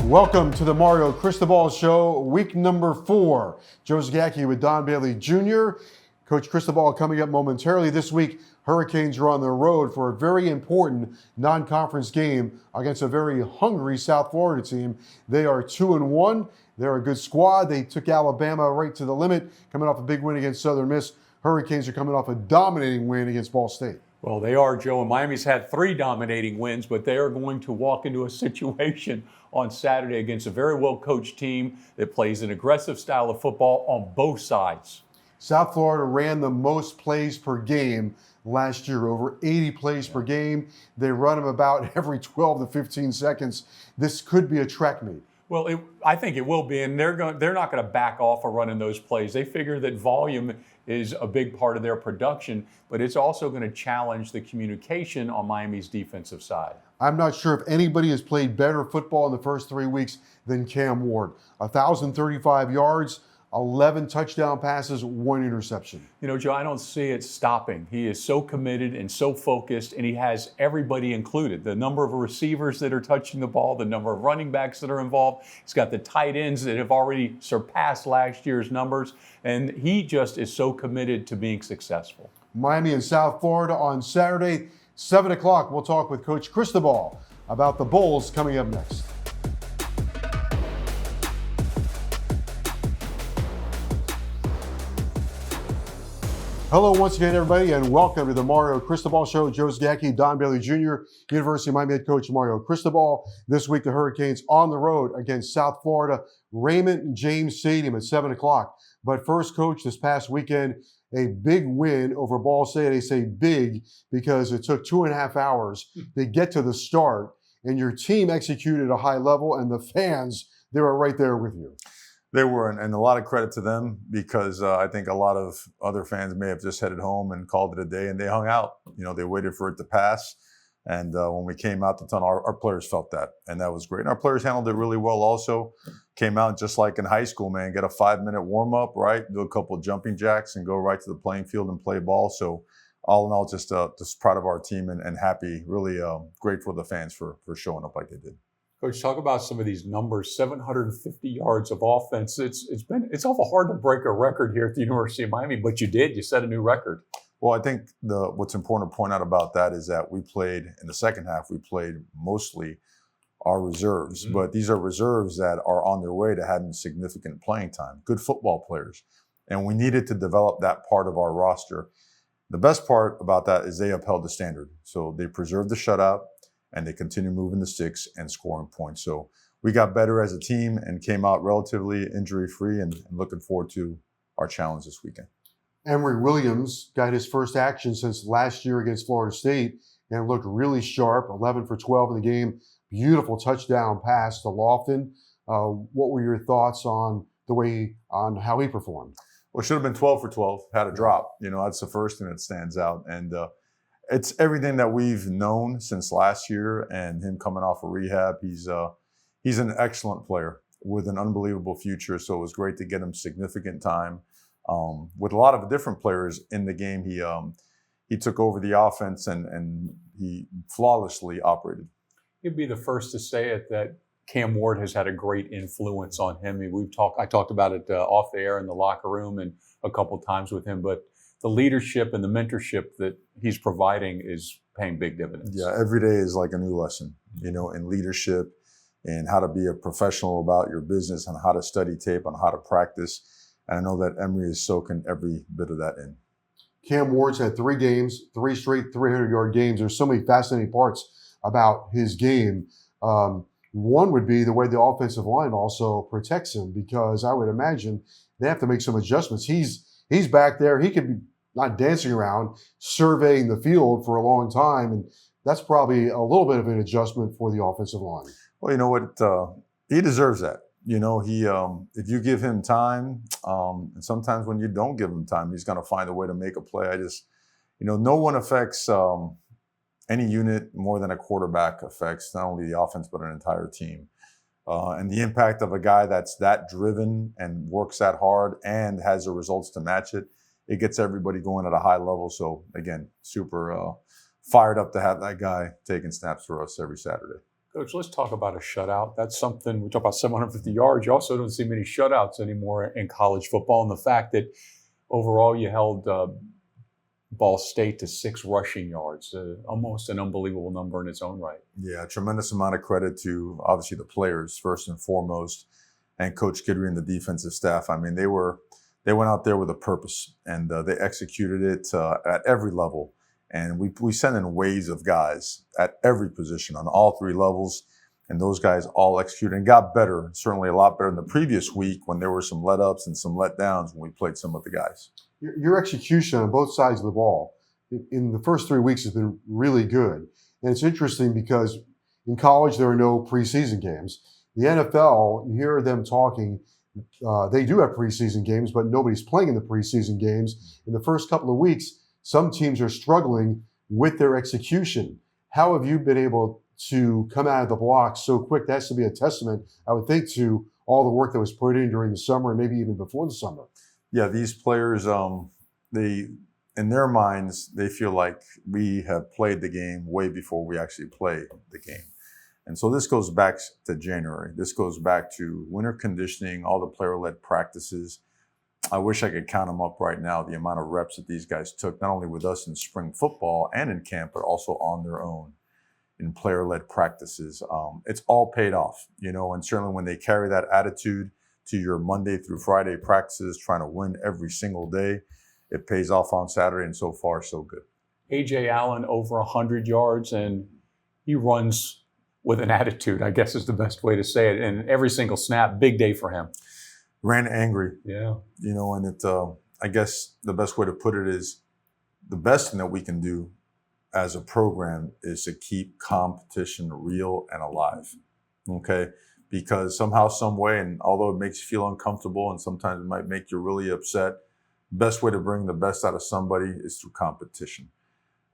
Welcome to the Mario Cristobal Show, week number 4. Joe Zagacki with Don Bailey Jr. Coach Cristobal coming up momentarily. This week, Hurricanes are on the road for a very important non-conference game against a very hungry South Florida team. They are 2-1. They're a good squad. They took Alabama right to the limit, coming off a big win against Southern Miss. Hurricanes are coming off a dominating win against Ball State. Well, they are, Joe, and Miami's had 3 dominating wins, but they are going to walk into a situation on Saturday against a very well-coached team that plays an aggressive style of football on both sides. South Florida ran the most plays per game last year, over 80 plays per game. They run them about every 12 to 15 seconds. This could be a track meet. Well, I think it will be, and they're not going to back off of running those plays. They figure that volume is a big part of their production, but it's also going to challenge the communication on Miami's defensive side. I'm not sure if anybody has played better football in the first 3 weeks than Cam Ward. 1,035 yards, 11 touchdown passes, 1 interception. You know, Joe, I don't see it stopping. He is so committed and so focused, and he has everybody included. The number of receivers that are touching the ball, the number of running backs that are involved. He's got the tight ends that have already surpassed last year's numbers, and he just is so committed to being successful. Miami and South Florida on Saturday, 7 o'clock. We'll talk with Coach Cristobal about the Bulls coming up next. Hello once again, everybody, and welcome to the Mario Cristobal Show. Joe Zagacki, Don Bailey Jr., University of Miami head coach Mario Cristobal. This week, the Hurricanes on the road against South Florida, Raymond James Stadium at 7 o'clock. But first, Coach, this past weekend, a big win over Ball State. I say big because it took 2.5 hours to get to the start, and your team executed at a high level, and the fans, they were right there with you. They were, and a lot of credit to them because I think a lot of other fans may have just headed home and called it a day, and they hung out. You know, they waited for it to pass, and when we came out the tunnel, our players felt that, and that was great. And our players handled it really well also. Came out just like in high school, man, get a 5-minute warm-up, right, do a couple of jumping jacks, and go right to the playing field and play ball. So all in all, just proud of our team and happy, really grateful to the fans for showing up like they did. Coach, talk about some of these numbers. 750 yards of offense. It's awful hard to break a record here at the University of Miami, but you did. You set a new record. Well, I think what's important to point out about that is that we played in the second half. We played mostly our reserves, but these are reserves that are on their way to having significant playing time. Good football players, and we needed to develop that part of our roster. The best part about that is they upheld the standard, so they preserved the shutout. And they continue moving the sticks and scoring points. So we got better as a team and came out relatively injury-free and looking forward to our challenge this weekend. Emory Williams got his first action since last year against Florida State and looked really sharp, 11 for 12 in the game. Beautiful touchdown pass to Lofton. What were your thoughts on how he performed? Well, it should have been 12 for 12, had a drop. You know, that's the first thing that stands out. And it's everything that we've known since last year, and him coming off of rehab. He's an excellent player with an unbelievable future. So it was great to get him significant time with a lot of different players in the game. He took over the offense and he flawlessly operated. You'd be the first to say it that Cam Ward has had a great influence on him. I mean, I talked about it off the air in the locker room and a couple times with him, but the leadership and the mentorship that he's providing is paying big dividends. Yeah, every day is like a new lesson, you know, in leadership and how to be a professional about your business and how to study tape and how to practice. And I know that Emory is soaking every bit of that in. Cam Ward's had 3 games, 3 straight 300-yard games. There's so many fascinating parts about his game. One would be the way the offensive line also protects him, because I would imagine they have to make some adjustments. He's back there. He could be not dancing around, surveying the field for a long time. And that's probably a little bit of an adjustment for the offensive line. Well, you know what? He deserves that. You know, if you give him time, and sometimes when you don't give him time, he's going to find a way to make a play. No one affects any unit more than a quarterback affects not only the offense, but an entire team. And the impact of a guy that's that driven and works that hard and has the results to match it, it gets everybody going at a high level. So, again, super fired up to have that guy taking snaps for us every Saturday. Coach, let's talk about a shutout. That's something, we talk about 750 yards. You also don't see many shutouts anymore in college football. And the fact that overall you held Ball State to 6 rushing yards, almost an unbelievable number in its own right. Yeah, tremendous amount of credit to obviously the players first and foremost, and Coach Guidry and the defensive staff. I mean, they went out there with a purpose, and they executed it at every level. And we sent in waves of guys at every position on all 3 levels, and those guys all executed and got better, certainly a lot better than the previous week when there were some let-ups and some let-downs when we played some of the guys. Your execution on both sides of the ball in the first 3 weeks has been really good. And it's interesting because in college, there are no preseason games. The NFL, you hear them talking, they do have preseason games, but nobody's playing in the preseason games. In the first couple of weeks, some teams are struggling with their execution. How have you been able to come out of the blocks so quick? That has to be a testament, I would think, to all the work that was put in during the summer and maybe even before the summer. Yeah, these players, they, in their minds, they feel like we have played the game way before we actually play the game. And so this goes back to January. This goes back to winter conditioning, all the player-led practices. I wish I could count them up right now, the amount of reps that these guys took, not only with us in spring football and in camp, but also on their own in player-led practices. It's all paid off, and certainly when they carry that attitude to your Monday through Friday practices, trying to win every single day, it pays off on Saturday, and so far, so good. A.J. Allen over 100 yards, and he runs with an attitude, I guess is the best way to say it. And every single snap, big day for him. Ran angry. Yeah. And it, I guess the best way to put it is the best thing that we can do as a program is to keep competition real and alive. Okay? Because somehow, some way, and although it makes you feel uncomfortable and sometimes it might make you really upset, the best way to bring the best out of somebody is through competition.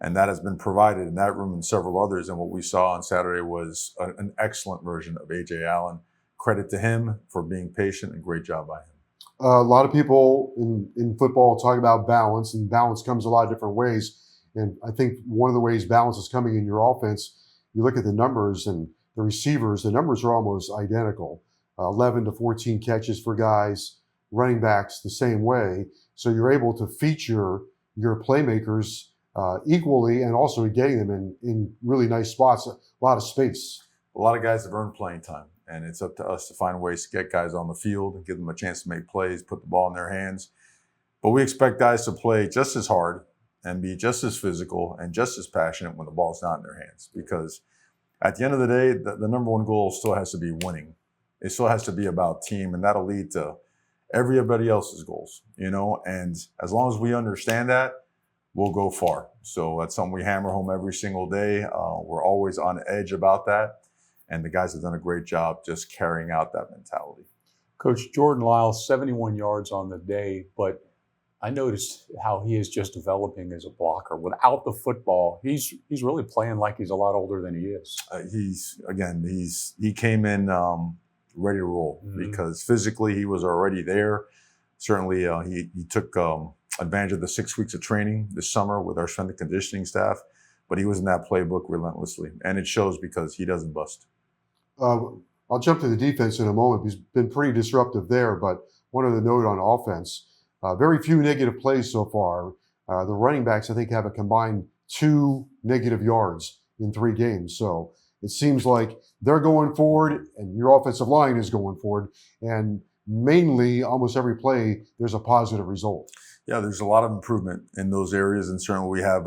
And that has been provided in that room and several others. And what we saw on Saturday was an excellent version of A.J. Allen. Credit to him for being patient, and great job by him. A lot of people in football talk about balance, and balance comes a lot of different ways. And I think one of the ways balance is coming in your offense, you look at the numbers and the receivers, the numbers are almost identical. 11 to 14 catches for guys, running backs the same way. So you're able to feature your playmakers equally, and also getting them in really nice spots, a lot of space. A lot of guys have earned playing time, and it's up to us to find ways to get guys on the field and give them a chance to make plays, put the ball in their hands. But we expect guys to play just as hard and be just as physical and just as passionate when the ball's not in their hands. Because at the end of the day, the number one goal still has to be winning. It still has to be about team, and that'll lead to everybody else's goals, and as long as we understand that, we'll go far. So that's something we hammer home every single day. We're always on edge about that. And the guys have done a great job just carrying out that mentality. Coach, Jordan Lyles, 71 yards on the day, but I noticed how he is just developing as a blocker. Without the football, he's really playing like he's a lot older than he is. He came in ready to roll because physically he was already there. Certainly he took advantage of the 6 weeks of training this summer with our strength and conditioning staff, but he was in that playbook relentlessly, and it shows because he doesn't bust. I'll jump to the defense in a moment. He's been pretty disruptive there, but one other note on offense, very few negative plays so far. The running backs, I think, have a combined 2 negative yards in 3 games. So it seems like they're going forward and your offensive line is going forward, and mainly almost every play, there's a positive result. Yeah, there's a lot of improvement in those areas, and certainly we have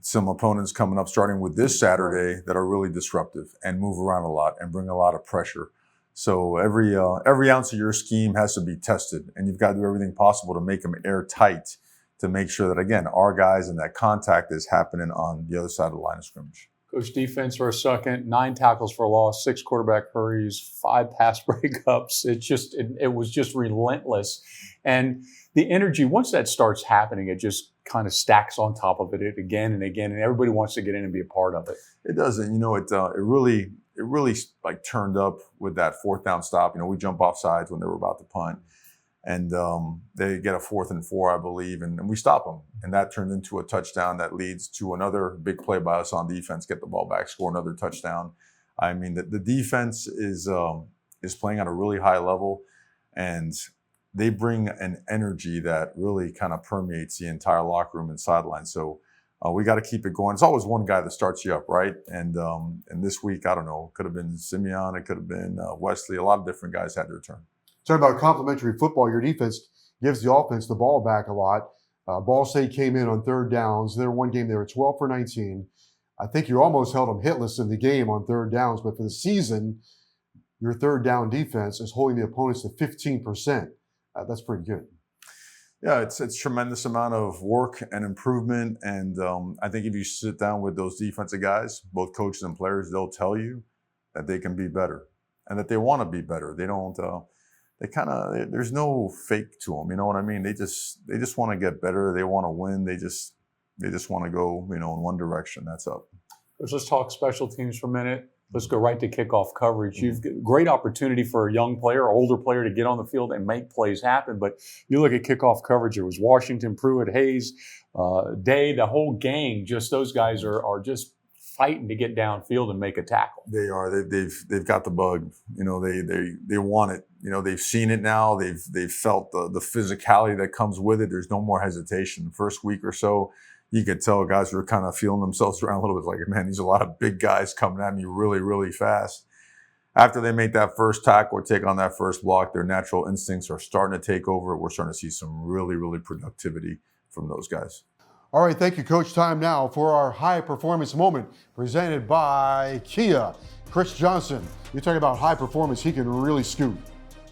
some opponents coming up starting with this Saturday that are really disruptive and move around a lot and bring a lot of pressure. So every ounce of your scheme has to be tested, and you've got to do everything possible to make them airtight to make sure that, again, our guys and that contact is happening on the other side of the line of scrimmage. Coach, defense for a second, 9 tackles for a loss, 6 quarterback hurries, 5 pass breakups. It was just relentless. And the energy, once that starts happening, it just kind of stacks on top of it again and again, and everybody wants to get in and be a part of it. It does, and it really like turned up with that 4th down stop. We jump off sides when they were about to punt, and they get a 4th and 4, I believe, and we stop them, and that turned into a touchdown that leads to another big play by us on defense, get the ball back, score another touchdown. I mean, the defense is playing at a really high level, and they bring an energy that really kind of permeates the entire locker room and sideline. So we got to keep it going. It's always one guy that starts you up, right? And this week, I don't know, it could have been Simeon, it could have been Wesley. A lot of different guys had their turn. Talking about complementary football, your defense gives the offense the ball back a lot. Ball State came in on third downs. Their one game, they were 12 for 19. I think you almost held them hitless in the game on third downs, but for the season, your third down defense is holding the opponents to 15%. That's pretty good. Yeah, it's tremendous amount of work and improvement. And I think if you sit down with those defensive guys, both coaches and players, they'll tell you that they can be better and that they want to be better. They don't. There's no fake to them. You know what I mean? They just want to get better. They want to win. They just want to go, in one direction. That's up. Let's talk special teams for a minute. Let's go right to kickoff coverage. You've got great opportunity for a young player, or older player, to get on the field and make plays happen. But you look at kickoff coverage, it was Washington, Pruitt, Hayes, Day, the whole gang. Just those guys are just fighting to get downfield and make a tackle. They are. They've got the bug. They want it. They've seen it now. They've felt the physicality that comes with it. There's no more hesitation. The first week or so, you could tell guys were kind of feeling themselves around a little bit, like, man, these are a lot of big guys coming at me really, really fast. After they make that first tackle or take on that first block, their natural instincts are starting to take over. We're starting to see some really, really productivity from those guys. All right, thank you, Coach. Time now for our high performance moment presented by Kia. Chris Johnson, you're talking about high performance. He can really scoot.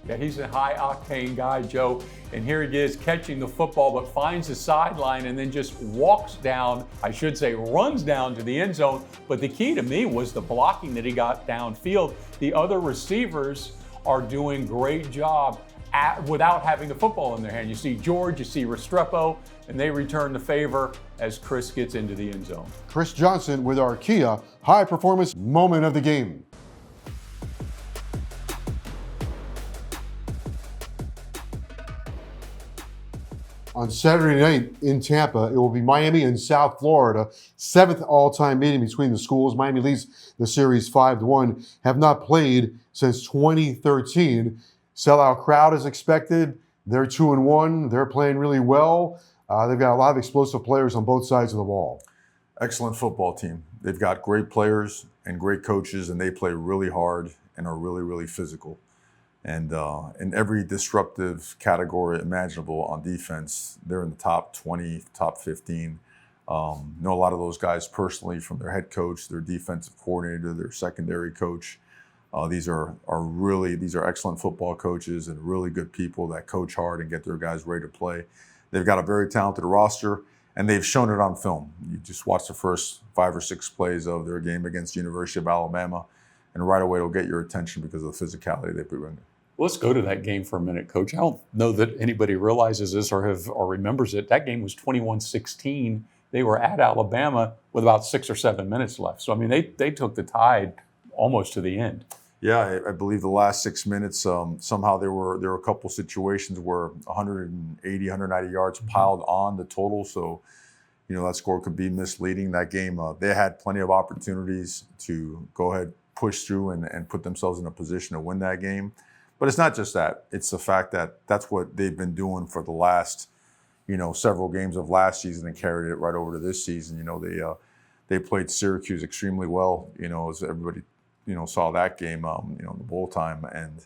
Yeah, he's a high-octane guy, Joe. And here he is catching the football, but finds the sideline and then just walks down, runs down to the end zone. But the key to me was the blocking that he got downfield. The other receivers are doing great job without having the football in their hand. You see George, you see Restrepo, and they return the favor as Chris gets into the end zone. Chris Johnson with our Kia high performance moment of the game. On Saturday night in Tampa, it will be Miami and South Florida, 7th all-time meeting between the schools. Miami leads the series 5-1, have not played since 2013. Sellout crowd is expected. They're 2-1. They're playing really well. They've got a lot of explosive players on both sides of the ball. Excellent football team. They've got great players and great coaches, and they play really hard and are really, really physical. And in every disruptive category imaginable on defense, they're in the top 20, top 15. Know a lot of those guys personally, from their head coach, their defensive coordinator, their secondary coach. These are excellent football coaches and really good people that coach hard and get their guys ready to play. They've got a very talented roster, and they've shown it on film. You just watch the first 5 or 6 plays of their game against the University of Alabama, and right away it'll get your attention because of the physicality they bring. Let's go to that game for a minute, Coach. I don't know that anybody realizes this or remembers it. That game was 21-16. They were at Alabama with about 6 or 7 minutes left. So, I mean, they took the Tide almost to the end. Yeah, I believe the last 6 minutes, somehow there were a couple situations where 180, 190 yards piled on the total. So, that score could be misleading. That game, they had plenty of opportunities to go ahead, push through, and put themselves in a position to win that game. But it's not just that. It's the fact that that's what they've been doing for the last, several games of last season and carried it right over to this season. They played Syracuse extremely well, as everybody, saw that game, in the bowl time. And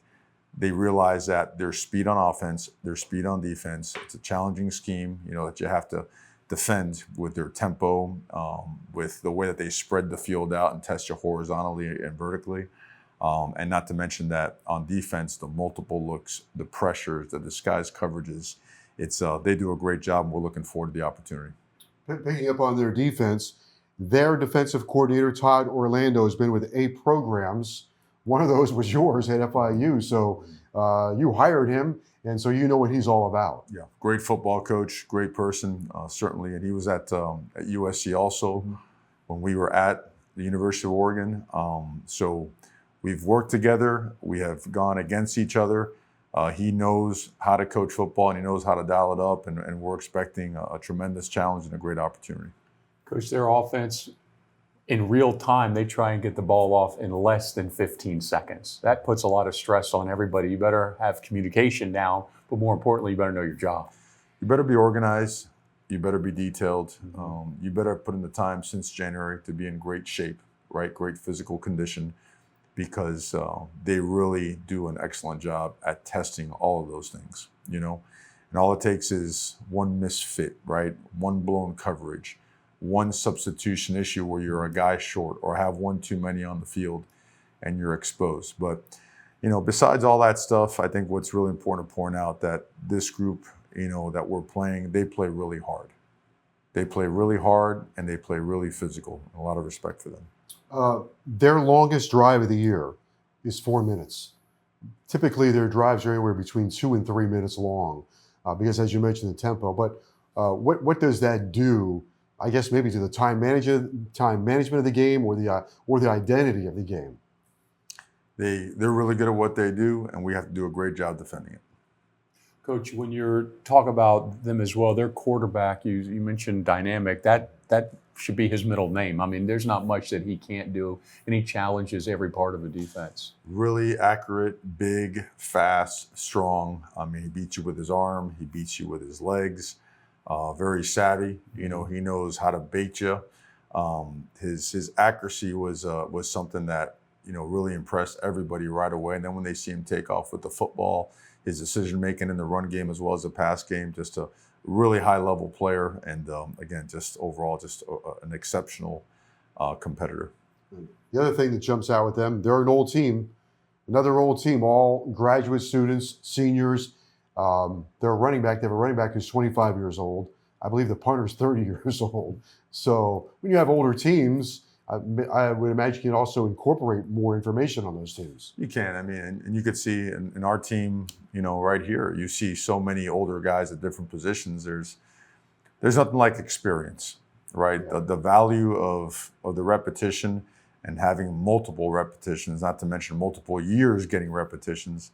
they realized that their speed on offense, their speed on defense, it's a challenging scheme, that you have to defend with their tempo, with the way that they spread the field out and test you horizontally and vertically. And not to mention that on defense, the multiple looks, the pressures, the disguised coverages, they do a great job, and we're looking forward to the opportunity. Picking up on their defense, their defensive coordinator, Todd Orlando, has been with 8 programs. One of those was yours at FIU. So you hired him, and so you know what he's all about. Yeah, great football coach, great person, certainly. And he was at USC also when we were at the University of Oregon. So we've worked together. We have gone against each other. He knows how to coach football, and he knows how to dial it up, and we're expecting a tremendous challenge and a great opportunity. Coach, their offense in real time, they try and get the ball off in less than 15 seconds. That puts a lot of stress on everybody. You better have communication now, but more importantly, you better know your job. You better be organized. You better be detailed. You better put in the time since January to be in great shape, right? Great physical condition, because they really do an excellent job at testing all of those things, you know? And all it takes is one misfit, right? One blown coverage, one substitution issue where you're a guy short or have one too many on the field and you're exposed. But, you know, besides all that stuff, I think what's really important to point out that this group, you know, that we're playing, they play really hard. They play really hard and they play really physical. A lot of respect for them. Their longest drive of the year is 4 minutes. Typically, their drives are anywhere between 2 and 3 minutes long, because, as you mentioned, the tempo. But what does that do? I guess maybe to the time management of the game, or the identity of the game. They're really good at what they do, and we have to do a great job defending it. Coach, when you talk about them as well, their quarterback, you mentioned dynamic. That should be his middle name. I mean, there's not much that he can't do, and he challenges every part of the defense. Really accurate, big, fast, strong. I mean, he beats you with his arm. He beats you with his legs. Very savvy. You know, he knows how to bait you. His accuracy was something that, you know, really impressed everybody right away. And then when they see him take off with the football, his decision making in the run game as well as the pass game, just a really high level player. And again, just overall, just an exceptional competitor. The other thing that jumps out with them, they're an old team, another old team, all graduate students, seniors. Their running back, they have a running back who's 25 years old. I believe the punter's 30 years old. So when you have older teams, I would imagine you can also incorporate more information on those teams. You can. I mean, and you could see in our team, you know, right here, you see so many older guys at different positions. There's nothing like experience, right? Yeah. The value of the repetition and having multiple repetitions, not to mention multiple years getting repetitions,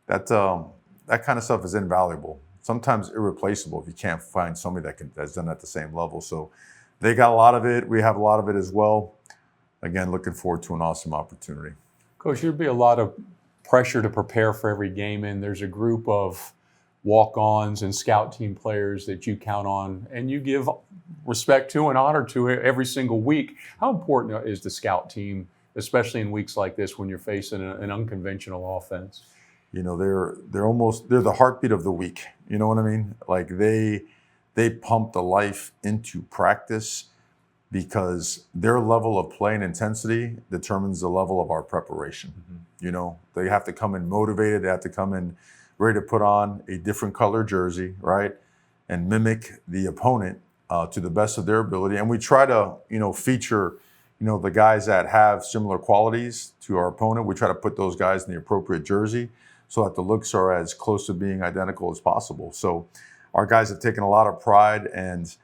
that kind of stuff is invaluable. Sometimes irreplaceable if you can't find somebody that's done it at the same level. So they got a lot of it. We have a lot of it as well. Again, looking forward to an awesome opportunity. Coach, there'd be a lot of pressure to prepare for every game, and there's a group of walk-ons and scout team players that you count on and you give respect to and honor to every single week. How important is the scout team, especially in weeks like this when you're facing an unconventional offense? You know, they're the heartbeat of the week. You know what I mean? Like they pump the life into practice because their level of play and intensity determines the level of our preparation. Mm-hmm. You know, they have to come in motivated. They have to come in ready to put on a different color jersey, right? And mimic the opponent to the best of their ability. And we try to, you know, feature, you know, the guys that have similar qualities to our opponent. We try to put those guys in the appropriate jersey so that the looks are as close to being identical as possible. So our guys have taken a lot of pride, and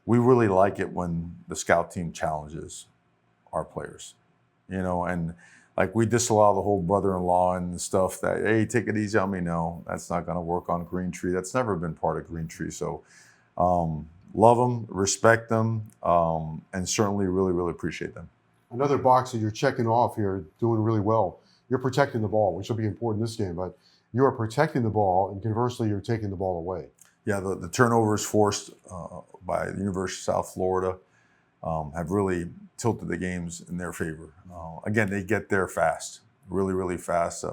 we really like it when the scout team challenges our players, you know, and like we disallow the whole brother-in-law and stuff that, hey, take it easy on me. No, that's not going to work on Green Tree. That's never been part of Green Tree. So love them, respect them, and certainly really, really appreciate them. Another box that you're checking off here, doing really well. You're protecting the ball, which will be important in this game, but you are protecting the ball, and conversely, you're taking the ball away. Yeah, the turnovers forced by the University of South Florida have really tilted the games in their favor. Again, they get there fast, really, really fast.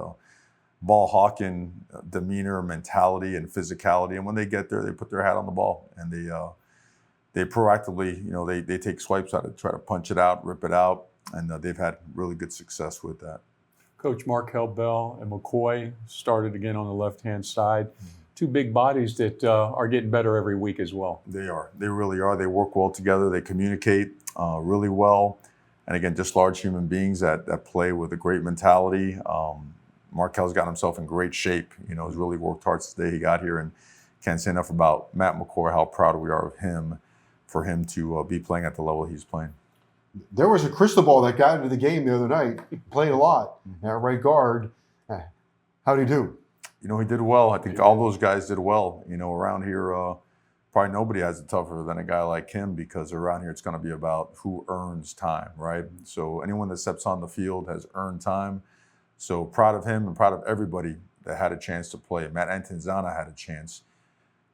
Ball hawking demeanor, mentality, and physicality. And when they get there, they put their hat on the ball, and they proactively, you know, they take swipes at it, try to punch it out, rip it out, and they've had really good success with that. Coach Markel Bell and McCoy started again on the left-hand side. Mm-hmm. Two big bodies that are getting better every week as well. They are. They really are. They work well together. They communicate really well. And again, just large human beings that play with a great mentality. Markel's got himself in great shape. You know, he's really worked hard since the day he got here. And can't say enough about Matt McCoy, how proud we are of him for him to be playing at the level he's playing. There was a Cristobal that got into the game the other night, played a lot at right guard. How'd he do? You know, he did well. I think all those guys did well. You know, around here, probably nobody has it tougher than a guy like him, because around here it's going to be about who earns time, right? So anyone that steps on the field has earned time. So proud of him and proud of everybody that had a chance to play. Matt Antenzana had a chance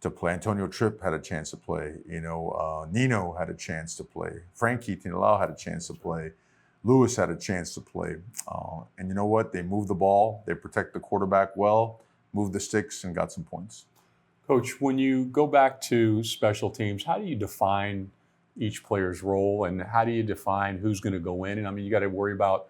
to play. Antonio Tripp had a chance to play. Nino had a chance to play. Frankie Tinalau had a chance to play. Lewis had a chance to play. And you know what? They moved the ball. They protect the quarterback well, moved the sticks, and got some points. Coach, when you go back to special teams, how do you define each player's role, and how do you define who's going to go in? And I mean, you got to worry about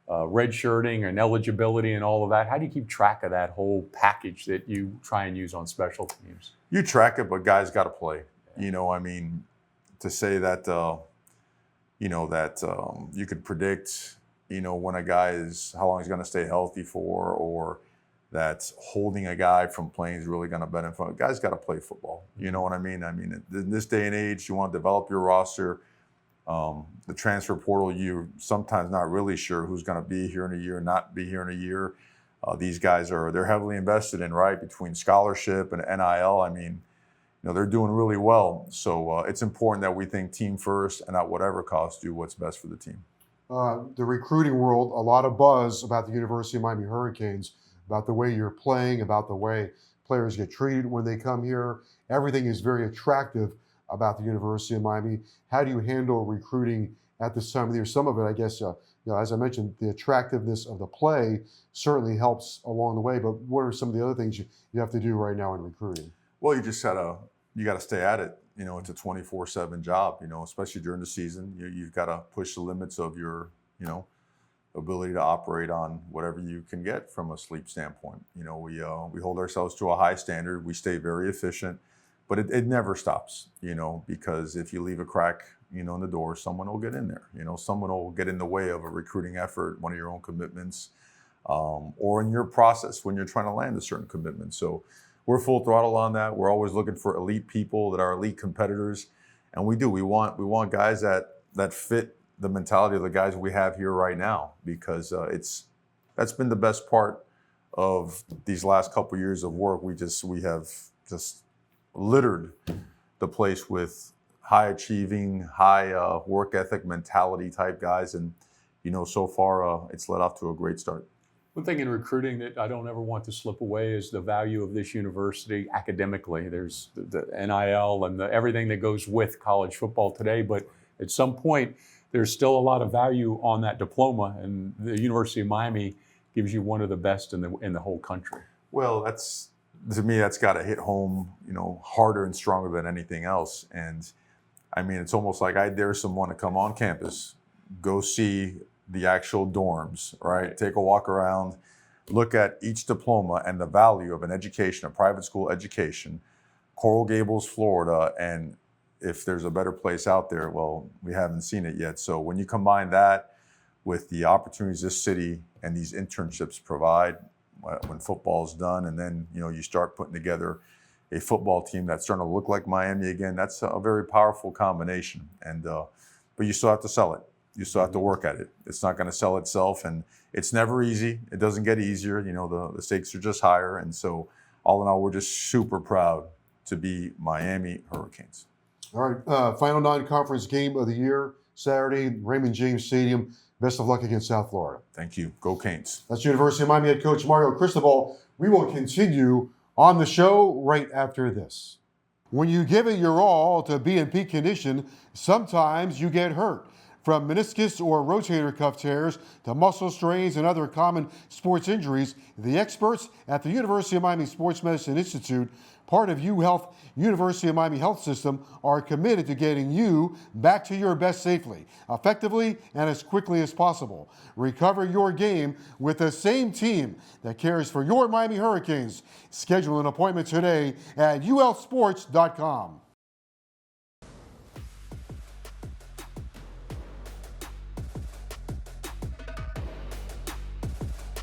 redshirting and eligibility and all of that. How do you keep track of that whole package that you try and use on special teams? You track it, but guys got to play. To say that, you could predict, when a guy how long he's going to stay healthy for, or that holding a guy from playing is really going to benefit. Guys got to play football. You know what I mean? I mean, in this day and age, you want to develop your roster. The transfer portal, you're sometimes not really sure who's going to be here in a year, not be here in a year. These guys they're heavily invested in, right? Between scholarship and NIL. I mean, they're doing really well. So it's important that we think team first and at whatever cost do what's best for the team. The recruiting world, a lot of buzz about the University of Miami Hurricanes, about the way you're playing, about the way players get treated when they come here. Everything is very attractive about the University of Miami. How do you handle recruiting at this time of the year? Some of it, I guess, as I mentioned, the attractiveness of the play certainly helps along the way. But what are some of the other things you have to do right now in recruiting? Well, you got to stay at it. It's a 24/7 job. Especially during the season, you've got to push the limits of your, ability to operate on whatever you can get from a sleep standpoint. We hold ourselves to a high standard. We stay very efficient, but it never stops. Because if you leave a crack, in the door, someone will get in there. Someone will get in the way of a recruiting effort, one of your own commitments, or in your process when you're trying to land a certain commitment. So we're full throttle on that. We're always looking for elite people that are elite competitors, and we do. We want guys that fit the mentality of the guys we have here right now, because that's been the best part of these last couple of years of work. We have just littered the place with high achieving, high work ethic mentality type guys, and so far it's led off to a great start. One thing in recruiting that I don't ever want to slip away is the value of this university academically. There's the NIL and everything that goes with college football today, but at some point, there's still a lot of value on that diploma, and the University of Miami gives you one of the best in the whole country. Well, to me, that's got to hit home, harder and stronger than anything else. And I mean, it's almost like I dare someone to come on campus, go see the actual dorms, right? Take a walk around, look at each diploma and the value of an education, a private school education, Coral Gables, Florida, and if there's a better place out there, well, we haven't seen it yet. So when you combine that with the opportunities this city and these internships provide when football's done, and then you start putting together a football team that's starting to look like Miami again, that's a very powerful combination. And but you still have to sell it. You still have to work at it. It's not going to sell itself, and it's never easy. It doesn't get easier. The stakes are just higher. And so all in all, we're just super proud to be Miami Hurricanes. All right, final non-conference game of the year, Saturday, Raymond James Stadium. Best of luck against South Florida. Thank you. Go Canes. That's University of Miami head coach Mario Cristobal. We will continue on the show right after this. When you give it your all to be in peak condition, sometimes you get hurt. From meniscus or rotator cuff tears to muscle strains and other common sports injuries, the experts at the University of Miami Sports Medicine Institute, part of UHealth University of Miami Health System, are committed to getting you back to your best safely, effectively, and as quickly as possible. Recover your game with the same team that cares for your Miami Hurricanes. Schedule an appointment today at ulsports.com.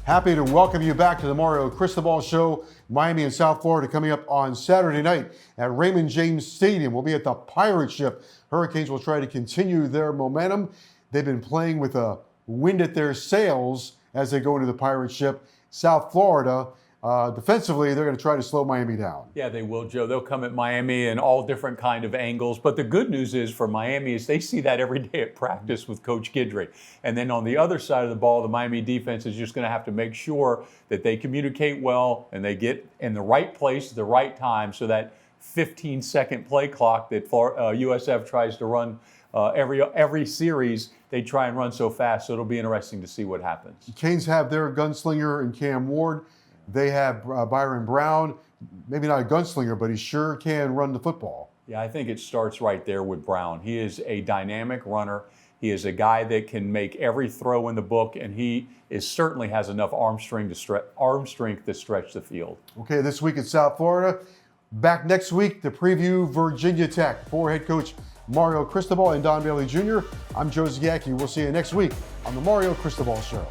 Happy to welcome you back to the Mario Cristobal Show. Miami and South Florida coming up on Saturday night at Raymond James Stadium. We'll be at the Pirate Ship. Hurricanes will try to continue their momentum. They've been playing with a wind at their sails as they go into the Pirate Ship. South Florida defensively, they're going to try to slow Miami down. Yeah, they will, Joe. They'll come at Miami in all different kind of angles. But the good news is for Miami is they see that every day at practice with Coach Guidry. And then on the other side of the ball, the Miami defense is just going to have to make sure that they communicate well and they get in the right place at the right time, so that 15-second play clock that USF tries to run every series, they try and run so fast. So it'll be interesting to see what happens. Canes have their gunslinger in Cam Ward. They have Byron Brown, maybe not a gunslinger, but he sure can run the football. Yeah, I think it starts right there with Brown. He is a dynamic runner. He is a guy that can make every throw in the book, and he certainly has enough arm strength to stretch the field. Okay, this week in South Florida. Back next week to preview Virginia Tech. For head coach Mario Cristobal and Don Bailey Jr., I'm Joe Zagacki. We'll see you next week on the Mario Cristobal Show.